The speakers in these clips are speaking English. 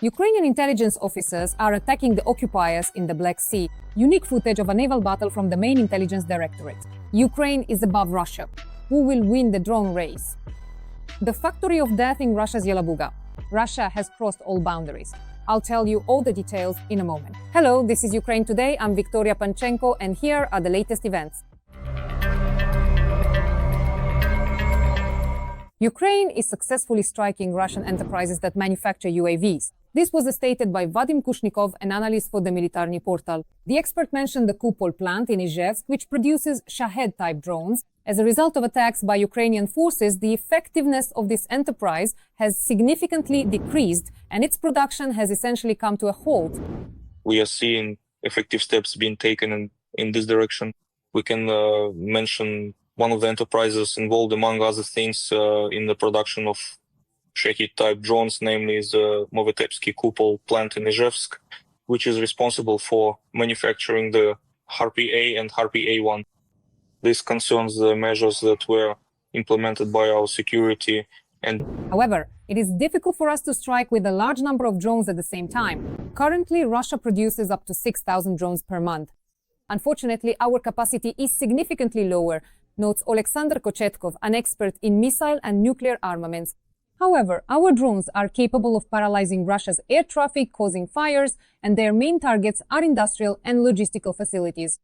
Ukrainian intelligence officers are attacking the occupiers in the Black Sea. Unique footage of a naval battle from the main intelligence directorate. Ukraine is above Russia. Who will win the drone race? The factory of death in Russia's Yelabuga. Russia has crossed all boundaries. I'll tell you all the details in a moment. Hello, this is Ukraine Today. I'm Victoria Panchenko, and here are the latest events. Ukraine is successfully striking Russian enterprises that manufacture UAVs. This was stated by Vadim Kushnikov, an analyst for the Militarny portal. The expert mentioned the Kupol plant in Izhevsk, which produces Shahed-type drones. As a result of attacks by Ukrainian forces, the effectiveness of this enterprise has significantly decreased, and its production has essentially come to a halt. We are seeing effective steps being taken in this direction. We can mention one of the enterprises involved, among other things, in the production of Shahed-type drones, namely the Movitebsky Kupol plant in Izhevsk, which is responsible for manufacturing the Harpy-A and Harpy-A1. This concerns the measures that were implemented by our security. However, it is difficult for us to strike with a large number of drones at the same time. Currently, Russia produces up to 6,000 drones per month. Unfortunately, our capacity is significantly lower, notes Alexander Kochetkov, an expert in missile and nuclear armaments. However, our drones are capable of paralyzing Russia's air traffic, causing fires, and their main targets are industrial and logistical facilities.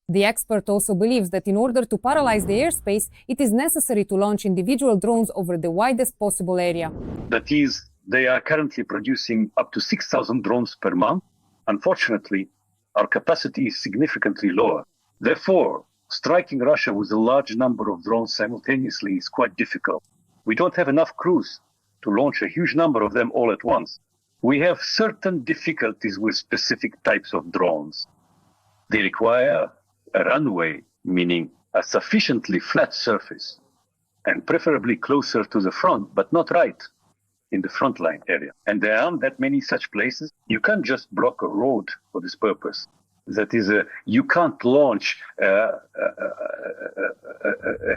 The expert also believes that in order to paralyze the airspace, it is necessary to launch individual drones over the widest possible area. That is, they are currently producing up to 6,000 drones per month. Unfortunately, our capacity is significantly lower. Therefore, striking Russia with a large number of drones simultaneously is quite difficult. We don't have enough crews to launch a huge number of them all at once. We have certain difficulties with specific types of drones. They require a runway, meaning a sufficiently flat surface, and preferably closer to the front, but not right in the front line area. And there aren't that many such places. You can't just block a road for this purpose. That is, you can't launch a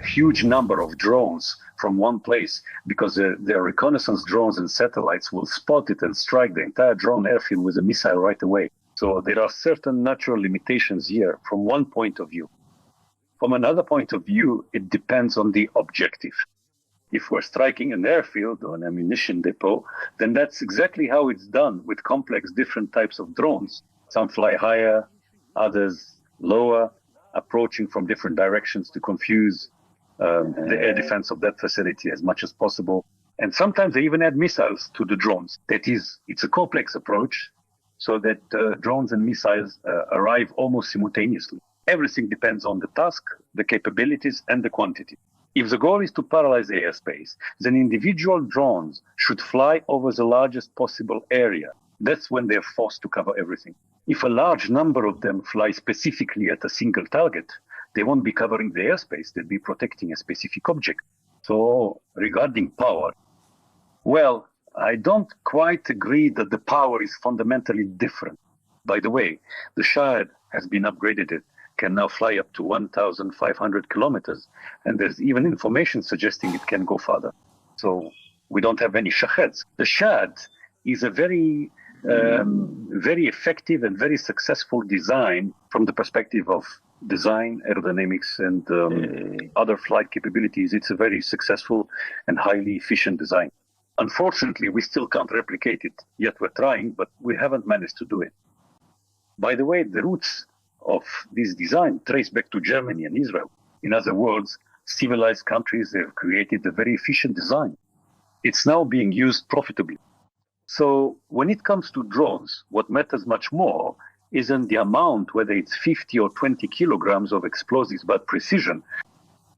huge number of drones from one place, because their reconnaissance drones and satellites will spot it and strike the entire drone airfield with a missile right away. So there are certain natural limitations here from one point of view. From another point of view, it depends on the objective. If we're striking an airfield or an ammunition depot, then that's exactly how it's done with complex different types of drones. Some fly higher, others lower, approaching from different directions to confuse the air defense of that facility as much as possible. And sometimes they even add missiles to the drones. That is, it's a complex approach, so that drones and missiles arrive almost simultaneously. Everything depends on the task, the capabilities, and the quantity. If the goal is to paralyze the airspace, then individual drones should fly over the largest possible area. That's when they're forced to cover everything. If a large number of them fly specifically at a single target, they won't be covering the airspace, they'll be protecting a specific object. So regarding power, well, I don't quite agree that the power is fundamentally different. By the way, the Shahed has been upgraded. It can now fly up to 1,500 kilometers, and there's even information suggesting it can go farther. So we don't have any Shaheds. The Shahed is a very effective and very successful design from the perspective of design, aerodynamics, and other flight capabilities. It's a very successful and highly efficient design. Unfortunately, we still can't replicate it, yet we're trying, but we haven't managed to do it. By the way, the roots of this design trace back to Germany and Israel. In other words, civilized countries have created a very efficient design. It's now being used profitably. So when it comes to drones, what matters much more isn't the amount, whether it's 50 or 20 kilograms of explosives, but precision.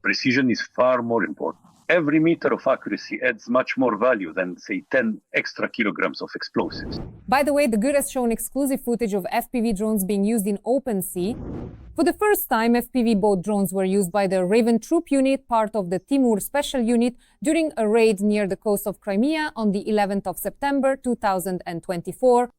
Precision is far more important. Every meter of accuracy adds much more value than, say, 10 extra kilograms of explosives. By the way, the Good has shown exclusive footage of FPV drones being used in open sea. For the first time, FPV boat drones were used by the Raven Troop Unit, part of the Timur Special Unit, during a raid near the coast of Crimea on the 11th of September 2024.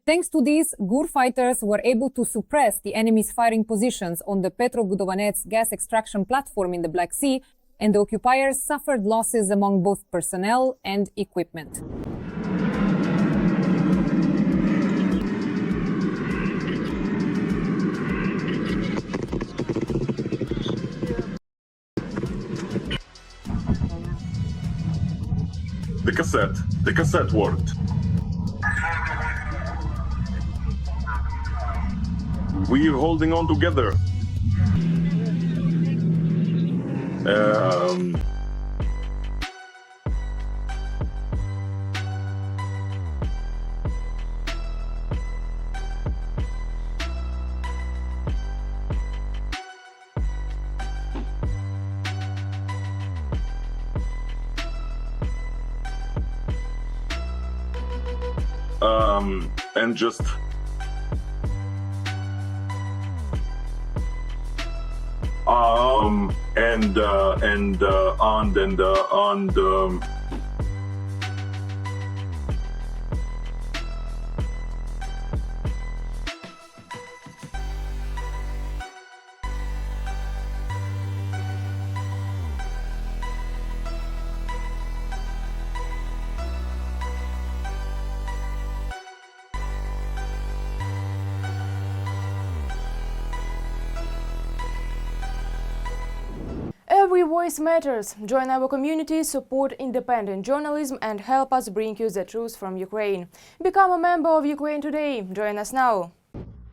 Thanks to this, GUR fighters were able to suppress the enemy's firing positions on the Petrobudovanets gas extraction platform in the Black Sea, and the occupiers suffered losses among both personnel and equipment. The cassette worked. We're holding on together. And just Every voice matters. Join our community, support independent journalism and help us bring you the truth from Ukraine. Become a member of Ukraine today. Join us now.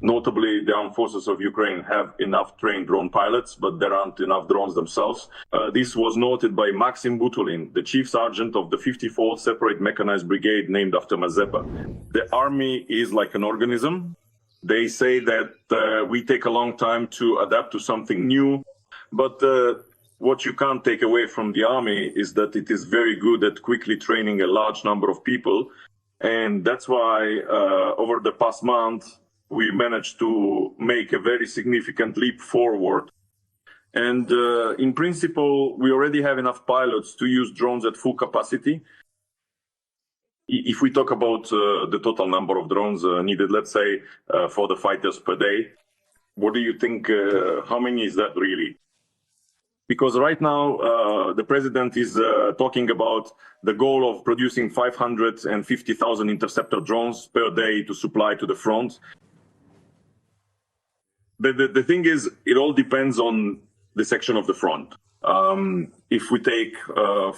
Notably, the armed forces of Ukraine have enough trained drone pilots, but there aren't enough drones themselves. This was noted by Maxim Butulin, the chief sergeant of the 54th Separate Mechanized Brigade named after Mazepa. The army is like an organism. They say that we take a long time to adapt to something new, but what you can't take away from the army is that it is very good at quickly training a large number of people. And that's why over the past month, we managed to make a very significant leap forward. And in principle, we already have enough pilots to use drones at full capacity. If we talk about the total number of drones needed, let's say, for the fighters per day, what do you think, how many is that really? Because right now, the president is talking about the goal of producing 550,000 interceptor drones per day to supply to the front. The thing is, it all depends on the section of the front. If we take,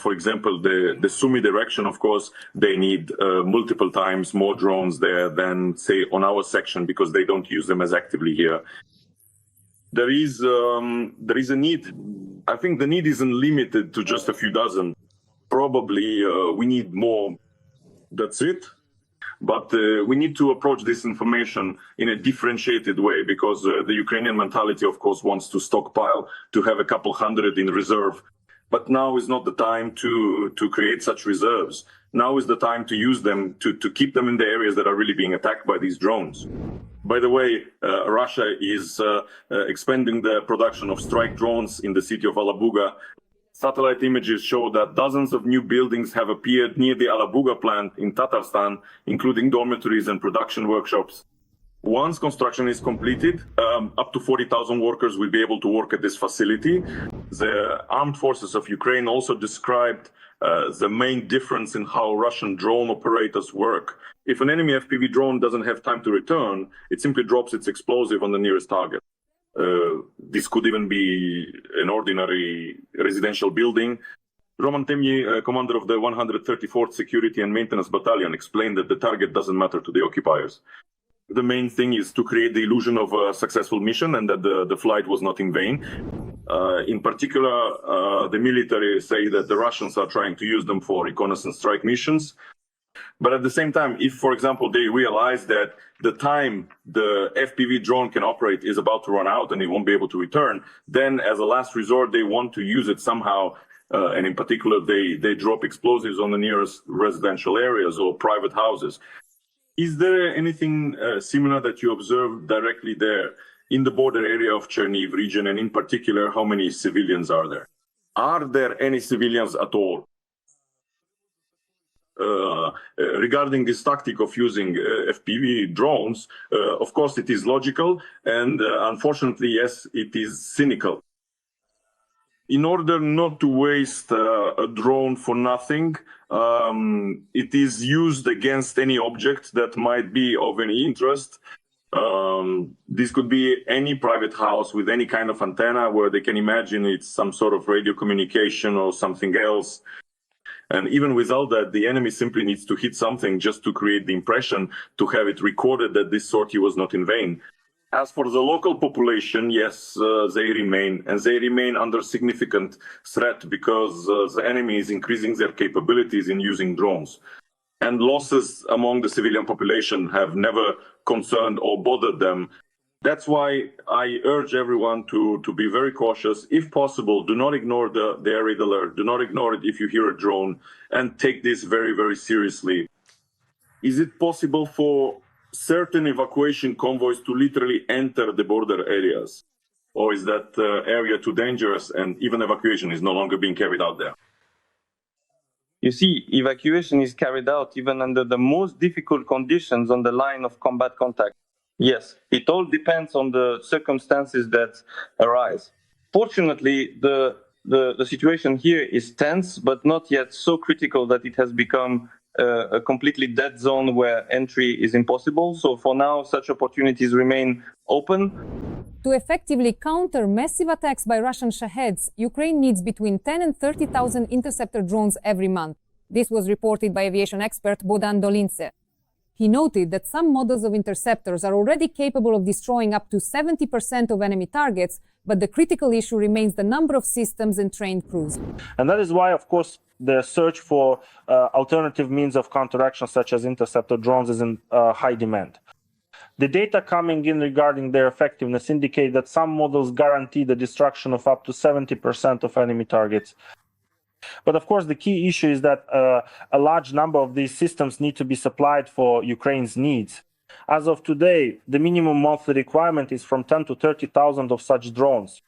for example, the Sumy direction, of course, they need multiple times more drones there than, say, on our section, because they don't use them as actively here. There is a need. I think the need isn't limited to just a few dozen. Probably we need more. That's it. But we need to approach this information in a differentiated way, because the Ukrainian mentality, of course, wants to stockpile, to have a couple hundred in reserve. But now is not the time to create such reserves. Now is the time to use them, to keep them in the areas that are really being attacked by these drones. By the way, Russia is expanding the production of strike drones in the city of Alabuga. Satellite images show that dozens of new buildings have appeared near the Alabuga plant in Tatarstan, including dormitories and production workshops. Once construction is completed, up to 40,000 workers will be able to work at this facility. The armed forces of Ukraine also described the main difference in how Russian drone operators work. If an enemy FPV drone doesn't have time to return, it simply drops its explosive on the nearest target. This could even be an ordinary residential building. Roman Temny, commander of the 134th Security and Maintenance Battalion, explained that the target doesn't matter to the occupiers. The main thing is to create the illusion of a successful mission and that the flight was not in vain. In particular, the military say that the Russians are trying to use them for reconnaissance strike missions. But at the same time, if, for example, they realize that the time the FPV drone can operate is about to run out and it won't be able to return, then as a last resort, they want to use it somehow. And in particular, they drop explosives on the nearest residential areas or private houses. Is there anything similar that you observed directly there in the border area of Chernihiv region? And in particular, how many civilians are there? Are there any civilians at all? Regarding this tactic of using FPV drones, of course, it is logical. And unfortunately, yes, it is cynical. In order not to waste a drone for nothing, it is used against any object that might be of any interest. This could be any private house with any kind of antenna where they can imagine it's some sort of radio communication or something else. And even without that, the enemy simply needs to hit something just to create the impression, to have it recorded that this sortie was not in vain. As for the local population, yes, they remain under significant threat because the enemy is increasing their capabilities in using drones. And losses among the civilian population have never concerned or bothered them. That's why I urge everyone to be very cautious. If possible, do not ignore the air raid alert. Do not ignore it if you hear a drone, and take this very, very seriously. Is it possible for certain evacuation convoys to literally enter the border areas? Or is that area too dangerous and even evacuation is no longer being carried out there? You see, evacuation is carried out even under the most difficult conditions on the line of combat contact. Yes, it all depends on the circumstances that arise. Fortunately, the situation here is tense, but not yet so critical that it has become a completely dead zone where entry is impossible. So for now, such opportunities remain open. To effectively counter massive attacks by Russian Shaheds, Ukraine needs between 10 and 30,000 interceptor drones every month. This was reported by aviation expert Bohdan Dolince. He noted that some models of interceptors are already capable of destroying up to 70% of enemy targets, but the critical issue remains the number of systems and trained crews. And that is why, of course, the search for alternative means of counteraction, such as interceptor drones, is in high demand. The data coming in regarding their effectiveness indicate that some models guarantee the destruction of up to 70% of enemy targets. But of course, the key issue is that a large number of these systems need to be supplied for Ukraine's needs. As of today, the minimum monthly requirement is from 10 to 30,000 of such drones.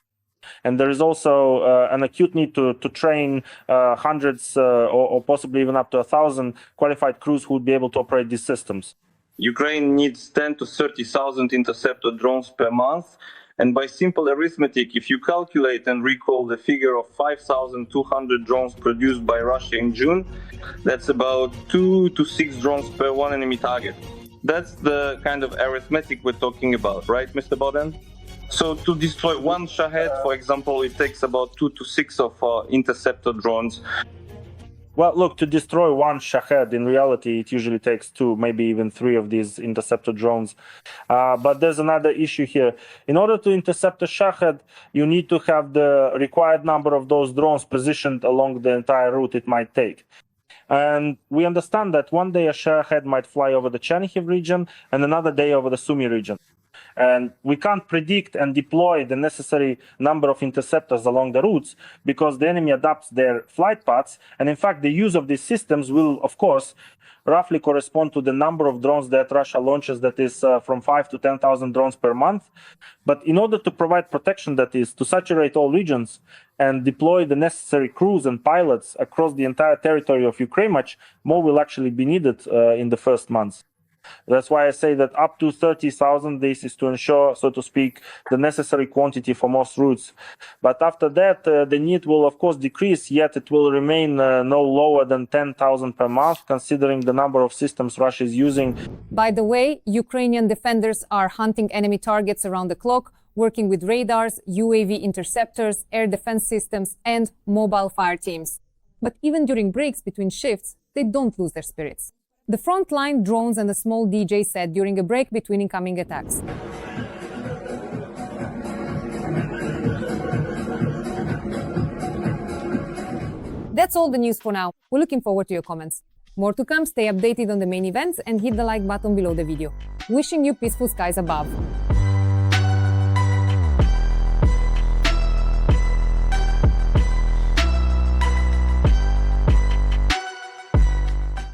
And there is also an acute need to train hundreds or possibly even up to 1,000 qualified crews who would be able to operate these systems. Ukraine needs 10 to 30,000 interceptor drones per month. And by simple arithmetic, if you calculate and recall the figure of 5,200 drones produced by Russia in June, that's about 2 to 6 drones per one enemy target. That's the kind of arithmetic we're talking about, right, Mr. Bohdan? So to destroy one Shahed, for example, it takes about 2 to 6 of interceptor drones. Well, look, to destroy one Shahed, in reality, it usually takes 2, maybe even 3 of these interceptor drones. But there's another issue here. In order to intercept a Shahed, you need to have the required number of those drones positioned along the entire route it might take. And we understand that one day a Shahed might fly over the Chernihiv region and another day over the Sumy region. And we can't predict and deploy the necessary number of interceptors along the routes because the enemy adapts their flight paths. And in fact, the use of these systems will, of course, roughly correspond to the number of drones that Russia launches, that is from 5 to 10,000 drones per month. But in order to provide protection, that is to saturate all regions and deploy the necessary crews and pilots across the entire territory of Ukraine, much more will actually be needed in the first months. That's why I say that up to 30,000, this is to ensure, so to speak, the necessary quantity for most routes. But after that, the need will, of course, decrease, yet it will remain no lower than 10,000 per month, considering the number of systems Russia is using. By the way, Ukrainian defenders are hunting enemy targets around the clock, working with radars, UAV interceptors, air defense systems, and mobile fire teams. But even during breaks between shifts, they don't lose their spirits. The frontline drones and a small DJ set during a break between incoming attacks. That's all the news for now. We're looking forward to your comments. More to come, stay updated on the main events and hit the like button below the video. Wishing you peaceful skies above.